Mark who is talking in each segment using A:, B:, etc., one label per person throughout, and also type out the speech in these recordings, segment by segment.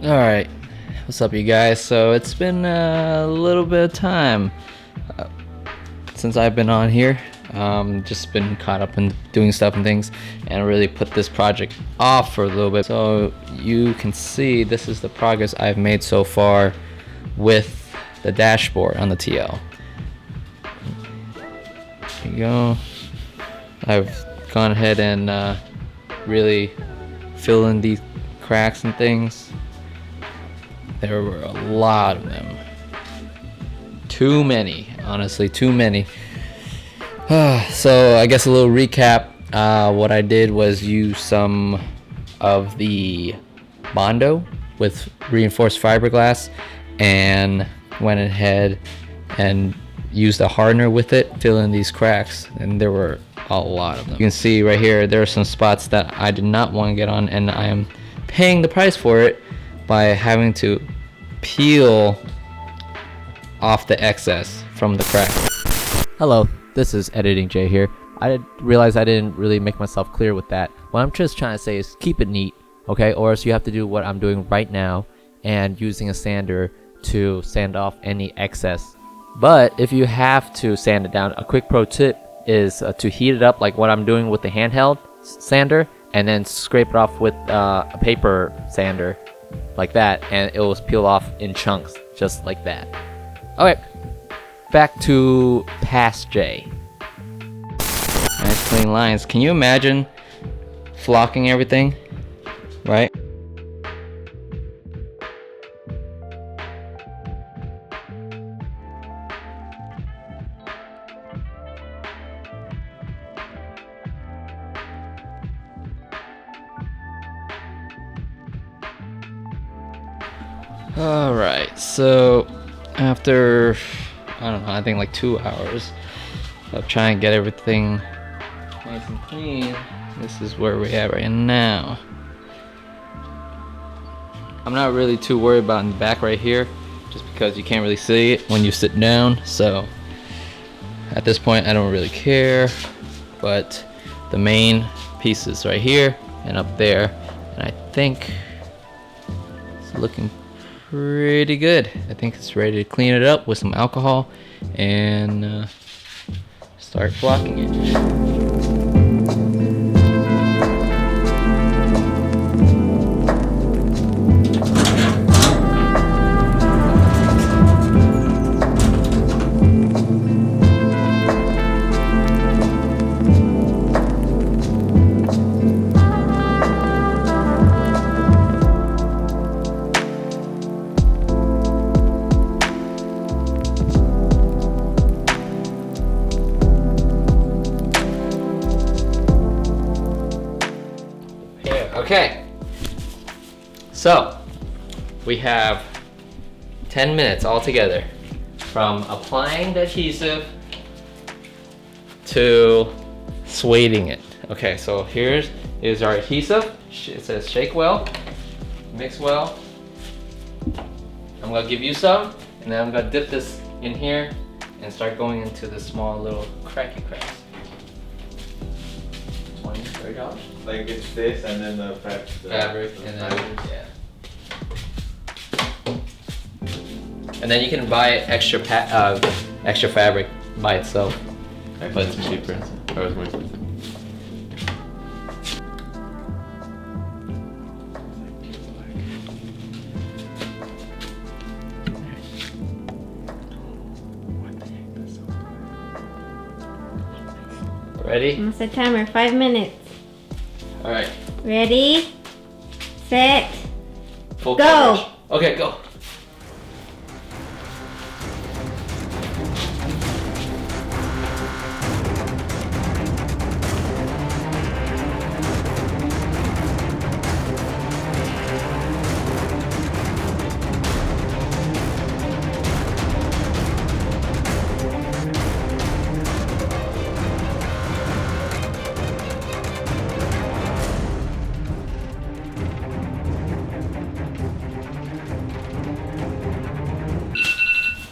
A: Alright, what's up you guys? So it's been a little bit of time since I've been on here. Just been caught up in doing stuff and things, and really put this project off for a little bit. So you can see this is the progress I've made so far with the dashboard on the TL. There you go. I've gone ahead and really fill in these cracks and things. There were a lot of them. Too many, honestly, too many. So I guess a little recap. What I did was use some of the Bondo with reinforced fiberglass and went ahead and used a hardener with it, fill in these cracks, and there were a lot of them. You can see right here, there are some spots that I did not want to get on, and I am paying the price for it by having to peel off the excess from the crack.
B: Hello, this is Editing Jay here. I realized I didn't really make myself clear with that. What I'm just trying to say is keep it neat, okay? Or else you have to do what I'm doing right now and using a sander to sand off any excess. But if you have to sand it down, a quick pro tip is to heat it up like what I'm doing with the handheld sander, and then scrape it off with a paper sander like that, and it will peel off in chunks just like that. Okay, back to past J.
A: Nice clean lines. Can you imagine flocking everything, right? Alright, so after, I don't know, I think like 2 hours of trying to get everything nice and clean, this is where we're at right now. I'm not really too worried about in the back right here, just because you can't really see it when you sit down, so at this point I don't really care. But the main pieces right here and up there, and I think it's looking pretty good. I think it's ready to clean it up with some alcohol and start flocking it. Okay, so we have 10 minutes altogether from applying the adhesive to sueding it. Okay, so here's our adhesive. It says shake well, mix well. I'm gonna give you some, and then I'm gonna dip this in here and start going into the small little cracky cracks. $20, $30.
C: Like it's this and then the
A: fabric and then yeah. And then you can buy extra fabric by itself.
C: But it's cheaper. Or it's more expensive.
A: Ready?
D: I'm gonna set timer, 5 minutes.
A: All right.
D: Ready, set,
A: Full
D: go.
A: coverage. Okay, go.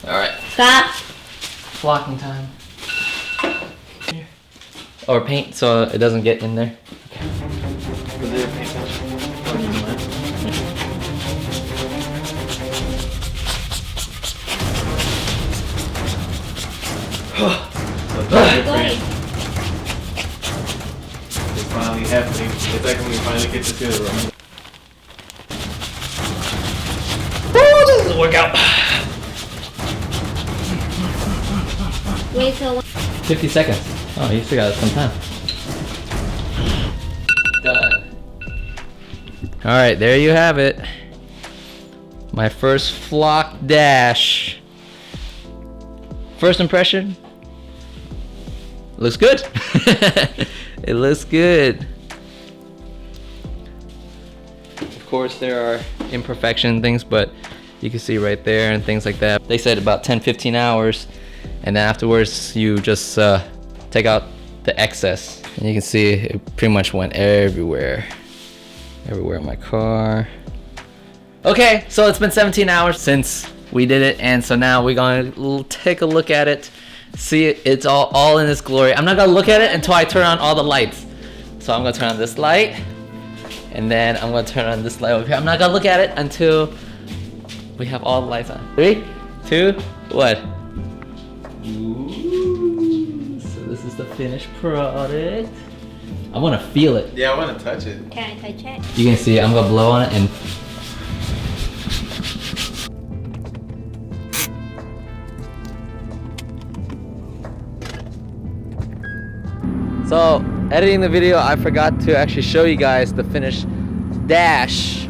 A: Alright.
D: Stop.
A: Flocking time. Here. Or paint so it doesn't get in there.
C: Was there a paint get to feel it.
A: Woo, this is a workout.
D: Wait till
A: 50 seconds. Oh, you still got some time. Done. All right, there you have it. My first flock dash. First impression? Looks good. It looks good. Of course, there are imperfection things, but you can see right there and things like that. They said about 10-15 hours, and then afterwards you just take out the excess. And you can see it pretty much went everywhere. Everywhere in my car. Okay, so it's been 17 hours since we did it, and so now we're gonna take a look at it. See it, it's all in its glory. I'm not gonna look at it until I turn on all the lights. So I'm gonna turn on this light, and then I'm gonna turn on this light over here. I'm not gonna look at it until we have all the lights on. 3, 2, 1. Ooh, so this is the finished product. I wanna feel it.
C: Yeah, I want to touch it.
D: can I touch it?
A: You can see it. I'm gonna blow on it and so editing the video, I forgot to actually show you guys the finished dash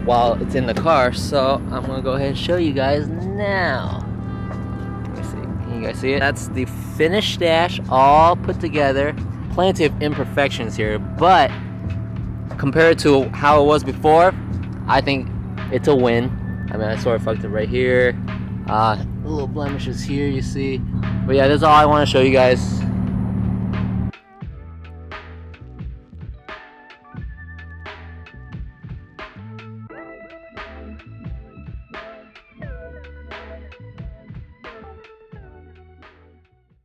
A: while it's in the car, so I'm gonna go ahead and show you guys now. Let me see. Can you guys see it? That's the finished dash all put together. Plenty of imperfections here, but compared to how it was before, I think it's a win. I mean, I sort of fucked it right here. Little blemishes here, you see. But yeah, that's all I want to show you guys.